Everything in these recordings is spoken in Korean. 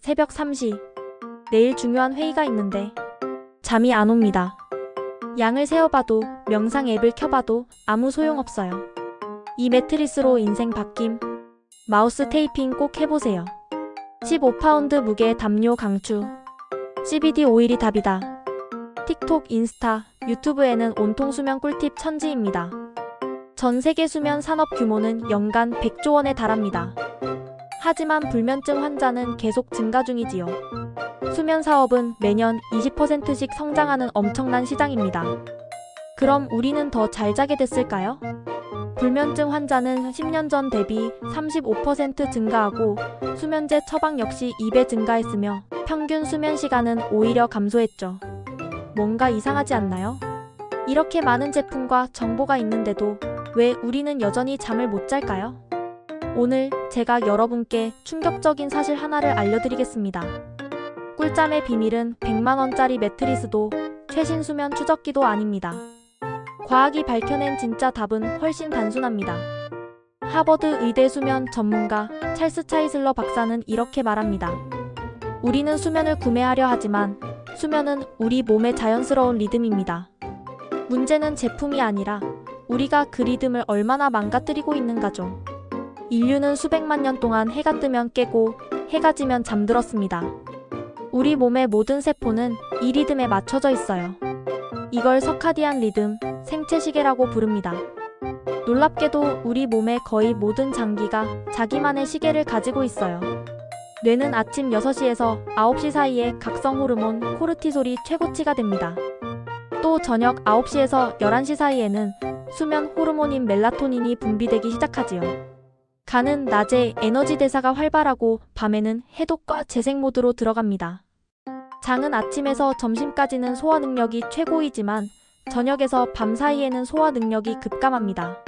새벽 3시. 내일 중요한 회의가 있는데 잠이 안 옵니다. 양을 세어봐도 명상 앱을 켜봐도 아무 소용없어요. 이 매트리스로 인생 바뀜. 마우스 테이핑 꼭 해보세요. 15파운드 무게 담요 강추. CBD 오일이 답이다. 틱톡, 인스타, 유튜브에는 온통 수면 꿀팁 천지입니다. 전 세계 수면 산업 규모는 연간 100조 원에 달합니다. 하지만 불면증 환자는 계속 증가 중이지요. 수면 사업은 매년 20%씩 성장하는 엄청난 시장입니다. 그럼 우리는 더 잘 자게 됐을까요? 불면증 환자는 10년 전 대비 35% 증가하고 수면제 처방 역시 2배 증가했으며 평균 수면 시간은 오히려 감소했죠. 뭔가 이상하지 않나요? 이렇게 많은 제품과 정보가 있는데도 왜 우리는 여전히 잠을 못 잘까요? 오늘 제가 여러분께 충격적인 사실 하나를 알려드리겠습니다. 꿀잠의 비밀은 100만원짜리 매트리스도 최신 수면 추적기도 아닙니다. 과학이 밝혀낸 진짜 답은 훨씬 단순합니다. 하버드 의대 수면 전문가 찰스 차이슬러 박사는 이렇게 말합니다. 우리는 수면을 구매하려 하지만 수면은 우리 몸의 자연스러운 리듬입니다. 문제는 제품이 아니라 우리가 그 리듬을 얼마나 망가뜨리고 있는가죠. 인류는 수백만 년 동안 해가 뜨면 깨고 해가 지면 잠들었습니다. 우리 몸의 모든 세포는 이 리듬에 맞춰져 있어요. 이걸 서카디안 리듬, 생체시계라고 부릅니다. 놀랍게도 우리 몸의 거의 모든 장기가 자기만의 시계를 가지고 있어요. 뇌는 아침 6시에서 9시 사이에 각성 호르몬 코르티솔이 최고치가 됩니다. 또 저녁 9시에서 11시 사이에는 수면 호르몬인 멜라토닌이 분비되기 시작하지요. 간은 낮에 에너지 대사가 활발하고 밤에는 해독과 재생 모드로 들어갑니다. 장은 아침에서 점심까지는 소화 능력이 최고이지만 저녁에서 밤 사이에는 소화 능력이 급감합니다.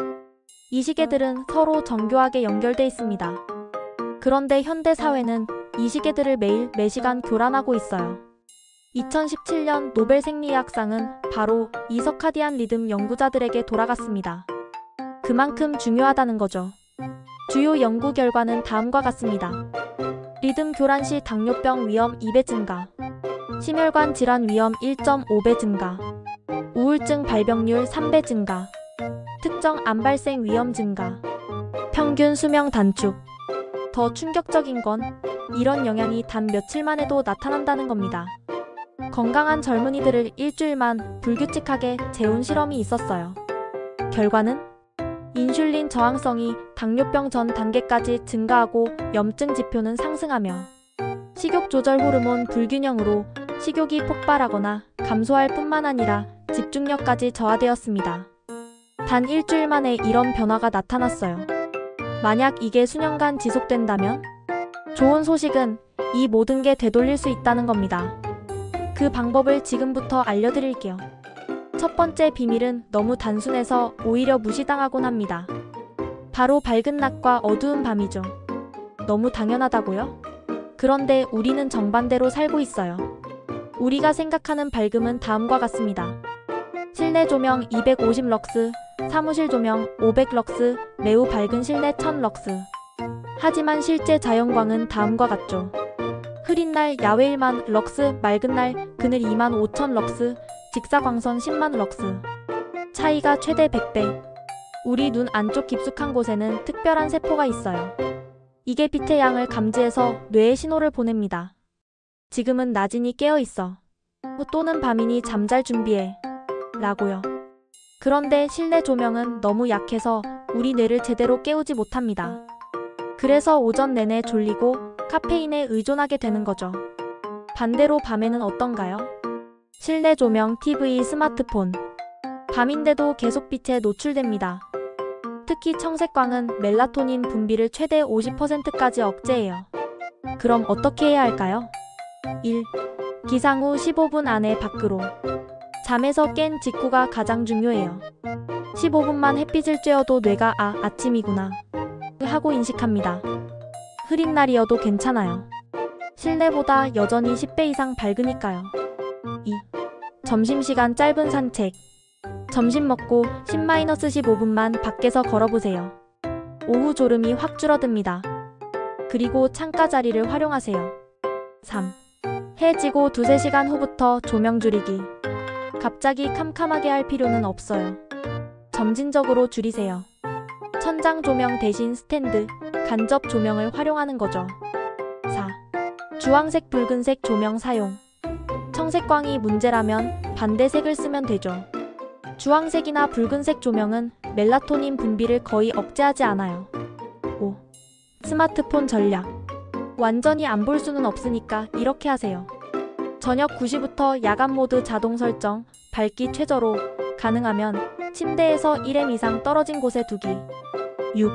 이 시계들은 서로 정교하게 연결돼 있습니다. 그런데 현대 사회는 이 시계들을 매일 매시간 교란하고 있어요. 2017년 노벨 생리학상은 바로 이 서카디안 리듬 연구자들에게 돌아갔습니다. 그만큼 중요하다는 거죠. 주요 연구 결과는 다음과 같습니다. 리듬 교란 시 당뇨병 위험 2배 증가, 심혈관 질환 위험 1.5배 증가, 우울증 발병률 3배 증가, 특정 암 발생 위험 증가, 평균 수명 단축. 더 충격적인 건 이런 영향이 단 며칠 만에도 나타난다는 겁니다. 건강한 젊은이들을 일주일만 불규칙하게 재운 실험이 있었어요. 결과는 인슐린 저항성이 당뇨병 전 단계까지 증가하고 염증 지표는 상승하며 식욕 조절 호르몬 불균형으로 식욕이 폭발하거나 감소할 뿐만 아니라 집중력까지 저하되었습니다. 단 일주일 만에 이런 변화가 나타났어요. 만약 이게 수년간 지속된다면 좋은 소식은 이 모든 게 되돌릴 수 있다는 겁니다. 그 방법을 지금부터 알려드릴게요. 첫 번째 비밀은 너무 단순해서 오히려 무시당하곤 합니다. 바로 밝은 낮과 어두운 밤이죠. 너무 당연하다고요? 그런데 우리는 정반대로 살고 있어요. 우리가 생각하는 밝음은 다음과 같습니다. 실내 조명 250럭스, 사무실 조명 500럭스, 매우 밝은 실내 1000럭스. 하지만 실제 자연광은 다음과 같죠. 흐린 날 야외 1만 럭스, 맑은 날 그늘 2만 5천 럭스, 직사광선 10만 럭스. 차이가 최대 100배. 우리 눈 안쪽 깊숙한 곳에는 특별한 세포가 있어요. 이게 빛의 양을 감지해서 뇌에 신호를 보냅니다. 지금은 낮이니 깨어있어. 또는 밤이니 잠잘 준비해. 라고요. 그런데 실내 조명은 너무 약해서 우리 뇌를 제대로 깨우지 못합니다. 그래서 오전 내내 졸리고 카페인에 의존하게 되는 거죠. 반대로 밤에는 어떤가요? 실내 조명, TV, 스마트폰. 밤인데도 계속 빛에 노출됩니다. 특히 청색광은 멜라토닌 분비를 최대 50%까지 억제해요. 그럼 어떻게 해야 할까요? 1. 기상 후 15분 안에 밖으로. 잠에서 깬 직후가 가장 중요해요. 15분만 햇빛을 쬐어도 뇌가 아침이구나 하고 인식합니다. 흐린 날이어도 괜찮아요. 실내보다 여전히 10배 이상 밝으니까요. 2. 점심시간 짧은 산책. 점심 먹고 10-15분만 밖에서 걸어보세요. 오후 졸음이 확 줄어듭니다. 그리고 창가 자리를 활용하세요. 3. 해 지고 2-3시간 후부터 조명 줄이기. 갑자기 캄캄하게 할 필요는 없어요. 점진적으로 줄이세요. 천장 조명 대신 스탠드, 간접 조명을 활용하는 거죠. 4. 주황색, 붉은색 조명 사용. 청색광이 문제라면 반대색을 쓰면 되죠. 주황색이나 붉은색 조명은 멜라토닌 분비를 거의 억제하지 않아요. 5. 스마트폰 전략. 완전히 안 볼 수는 없으니까 이렇게 하세요. 저녁 9시부터 야간 모드 자동 설정, 밝기 최저로, 가능하면 침대에서 1m 이상 떨어진 곳에 두기. 6.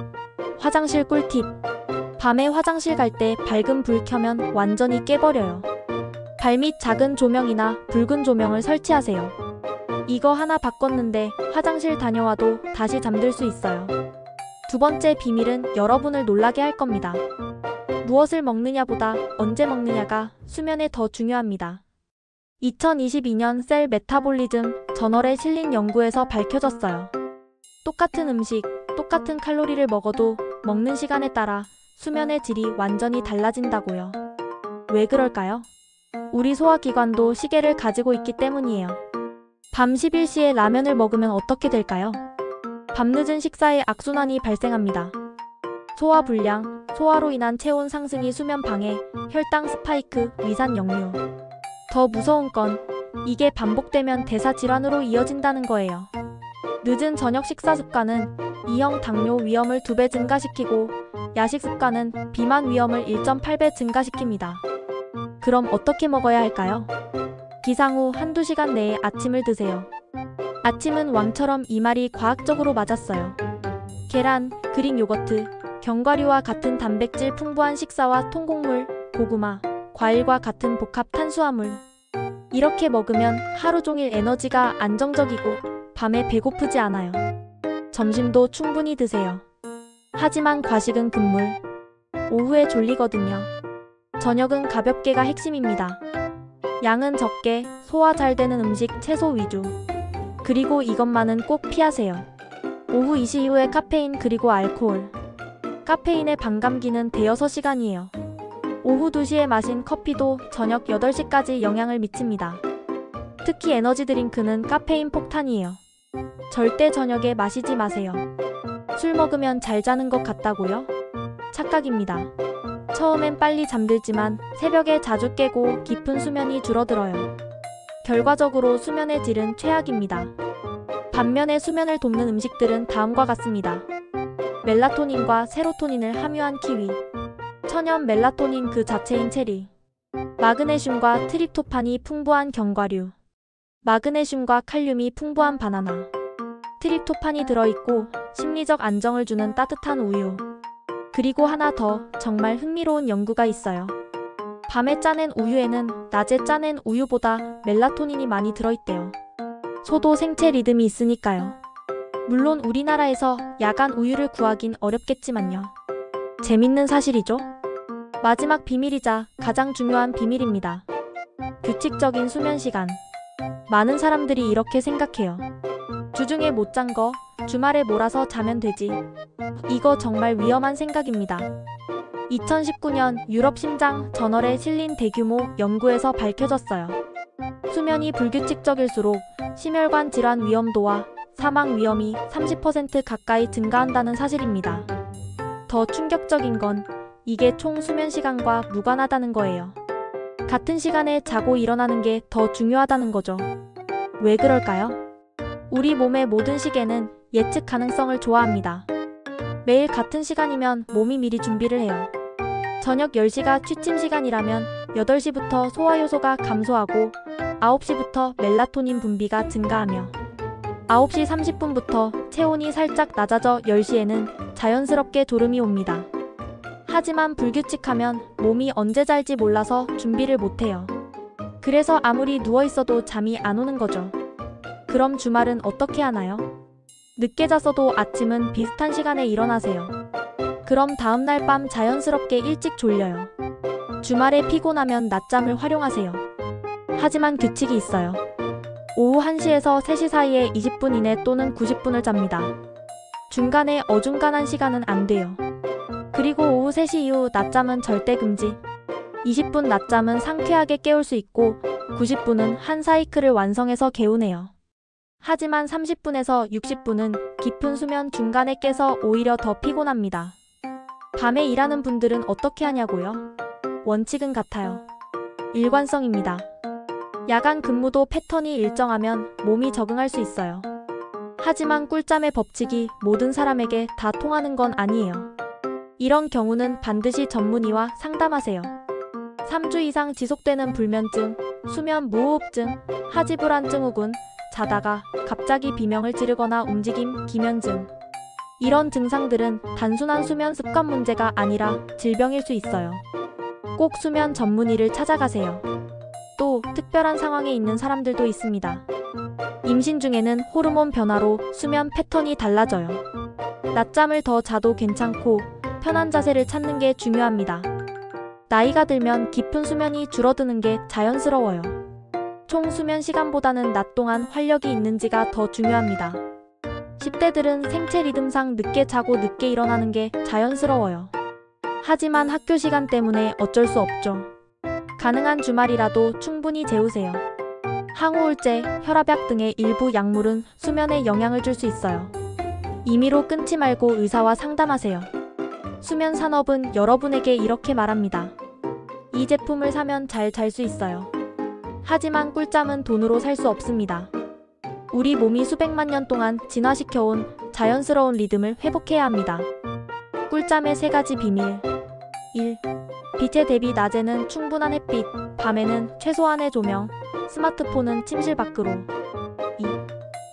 화장실 꿀팁. 밤에 화장실 갈 때 밝은 불 켜면 완전히 깨버려요. 발밑 작은 조명이나 붉은 조명을 설치하세요. 이거 하나 바꿨는데 화장실 다녀와도 다시 잠들 수 있어요. 두 번째 비밀은 여러분을 놀라게 할 겁니다. 무엇을 먹느냐보다 언제 먹느냐가 수면에 더 중요합니다. 2022년 셀 메타볼리즘 저널에 실린 연구에서 밝혀졌어요. 똑같은 음식, 똑같은 칼로리를 먹어도 먹는 시간에 따라 수면의 질이 완전히 달라진다고요. 왜 그럴까요? 우리 소화기관도 시계를 가지고 있기 때문이에요. 밤 11시에 라면을 먹으면 어떻게 될까요? 밤늦은 식사에 악순환이 발생합니다. 소화불량, 소화로 인한 체온 상승이 수면 방해, 혈당 스파이크, 위산 역류. 더 무서운 건 이게 반복되면 대사 질환으로 이어진다는 거예요. 늦은 저녁 식사 습관은 2형 당뇨 위험을 2배 증가시키고 야식 습관은 비만 위험을 1.8배 증가시킵니다. 그럼 어떻게 먹어야 할까요? 기상 후 1-2시간 내에 아침을 드세요. 아침은 왕처럼 이 말이 과학적으로 맞았어요. 계란, 그릭 요거트, 견과류와 같은 단백질 풍부한 식사와 통곡물, 고구마, 과일과 같은 복합 탄수화물. 이렇게 먹으면 하루 종일 에너지가 안정적이고 밤에 배고프지 않아요. 점심도 충분히 드세요. 하지만 과식은 금물. 오후에 졸리거든요. 저녁은 가볍게가 핵심입니다. 양은 적게, 소화 잘 되는 음식 채소 위주. 그리고 이것만은 꼭 피하세요. 오후 2시 이후에 카페인 그리고 알코올. 카페인의 반감기는 대여섯 시간이에요. 오후 2시에 마신 커피도 저녁 8시까지 영향을 미칩니다. 특히 에너지 드링크는 카페인 폭탄이에요. 절대 저녁에 마시지 마세요. 술 먹으면 잘 자는 것 같다고요? 착각입니다. 처음엔 빨리 잠들지만 새벽에 자주 깨고 깊은 수면이 줄어들어요. 결과적으로 수면의 질은 최악입니다. 반면에 수면을 돕는 음식들은 다음과 같습니다. 멜라토닌과 세로토닌을 함유한 키위, 천연 멜라토닌 그 자체인 체리, 마그네슘과 트립토판이 풍부한 견과류, 마그네슘과 칼륨이 풍부한 바나나, 트립토판이 들어있고 심리적 안정을 주는 따뜻한 우유. 그리고 하나 더 정말 흥미로운 연구가 있어요. 밤에 짜낸 우유에는 낮에 짜낸 우유보다 멜라토닌이 많이 들어있대요. 소도 생체 리듬이 있으니까요. 물론 우리나라에서 야간 우유를 구하긴 어렵겠지만요. 재밌는 사실이죠? 마지막 비밀이자 가장 중요한 비밀입니다. 규칙적인 수면 시간. 많은 사람들이 이렇게 생각해요. 주중에 못 잔 거 주말에 몰아서 자면 되지. 이거 정말 위험한 생각입니다. 2019년 유럽 심장 저널에 실린 대규모 연구에서 밝혀졌어요. 수면이 불규칙적일수록 심혈관 질환 위험도와 사망 위험이 30% 가까이 증가한다는 사실입니다. 더 충격적인 건 이게 총 수면 시간과 무관하다는 거예요. 같은 시간에 자고 일어나는 게 더 중요하다는 거죠. 왜 그럴까요? 우리 몸의 모든 시계는 예측 가능성을 좋아합니다. 매일 같은 시간이면 몸이 미리 준비를 해요. 저녁 10시가 취침 시간이라면 8시부터 소화효소가 감소하고 9시부터 멜라토닌 분비가 증가하며 9시 30분부터 체온이 살짝 낮아져 10시에는 자연스럽게 졸음이 옵니다. 하지만 불규칙하면 몸이 언제 잘지 몰라서 준비를 못해요. 그래서 아무리 누워있어도 잠이 안 오는 거죠. 그럼 주말은 어떻게 하나요? 늦게 잤어도 아침은 비슷한 시간에 일어나세요. 그럼 다음날 밤 자연스럽게 일찍 졸려요. 주말에 피곤하면 낮잠을 활용하세요. 하지만 규칙이 있어요. 오후 1시에서 3시 사이에 20분 이내 또는 90분을 잡니다. 중간에 어중간한 시간은 안 돼요. 그리고 오후 3시 이후 낮잠은 절대 금지. 20분 낮잠은 상쾌하게 깨울 수 있고 90분은 한 사이클을 완성해서 개운해요. 하지만 30분에서 60분은 깊은 수면 중간에 깨서 오히려 더 피곤합니다. 밤에 일하는 분들은 어떻게 하냐고요? 원칙은 같아요. 일관성입니다. 야간 근무도 패턴이 일정하면 몸이 적응할 수 있어요. 하지만 꿀잠의 법칙이 모든 사람에게 다 통하는 건 아니에요. 이런 경우는 반드시 전문의와 상담하세요. 3주 이상 지속되는 불면증, 수면 무호흡증, 하지불안 증후군, 자다가 갑자기 비명을 지르거나 움직임 기면증. 이런 증상들은 단순한 수면 습관 문제가 아니라 질병일 수 있어요. 꼭 수면 전문의를 찾아가세요. 또 특별한 상황에 있는 사람들도 있습니다. 임신 중에는 호르몬 변화로 수면 패턴이 달라져요. 낮잠을 더 자도 괜찮고 편한 자세를 찾는 게 중요합니다. 나이가 들면 깊은 수면이 줄어드는 게 자연스러워요. 총 수면 시간보다는 낮 동안 활력이 있는지가 더 중요합니다. 10대들은 생체 리듬상 늦게 자고 늦게 일어나는 게 자연스러워요. 하지만 학교 시간 때문에 어쩔 수 없죠. 가능한 주말이라도 충분히 재우세요. 항우울제, 혈압약 등의 일부 약물은 수면에 영향을 줄 수 있어요. 임의로 끊지 말고 의사와 상담하세요. 수면 산업은 여러분에게 이렇게 말합니다. 이 제품을 사면 잘 잘 수 있어요. 하지만 꿀잠은 돈으로 살 수 없습니다. 우리 몸이 수백만 년 동안 진화시켜온 자연스러운 리듬을 회복해야 합니다. 꿀잠의 3가지 비밀. 1. 빛의 대비 낮에는 충분한 햇빛, 밤에는 최소한의 조명, 스마트폰은 침실 밖으로. 2.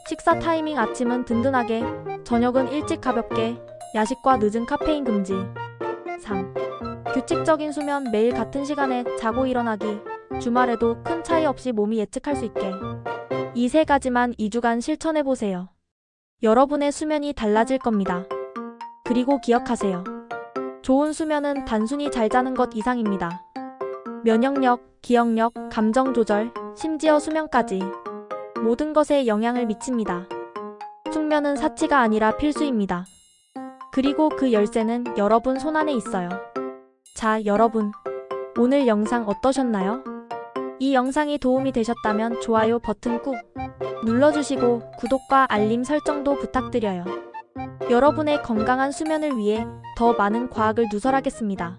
식사 타이밍 아침은 든든하게, 저녁은 일찍 가볍게, 야식과 늦은 카페인 금지. 3. 규칙적인 수면 매일 같은 시간에 자고 일어나기, 주말에도 큰 차이 없이 몸이 예측할 수 있게. 이 3가지만 2주간 실천해보세요. 여러분의 수면이 달라질 겁니다. 그리고 기억하세요. 좋은 수면은 단순히 잘 자는 것 이상입니다. 면역력, 기억력, 감정 조절, 심지어 수면까지 모든 것에 영향을 미칩니다. 숙면은 사치가 아니라 필수입니다. 그리고 그 열쇠는 여러분 손안에 있어요. 자, 여러분. 오늘 영상 어떠셨나요? 이 영상이 도움이 되셨다면 좋아요 버튼 꾹 눌러주시고 구독과 알림 설정도 부탁드려요. 여러분의 건강한 수면을 위해 더 많은 과학을 누설하겠습니다.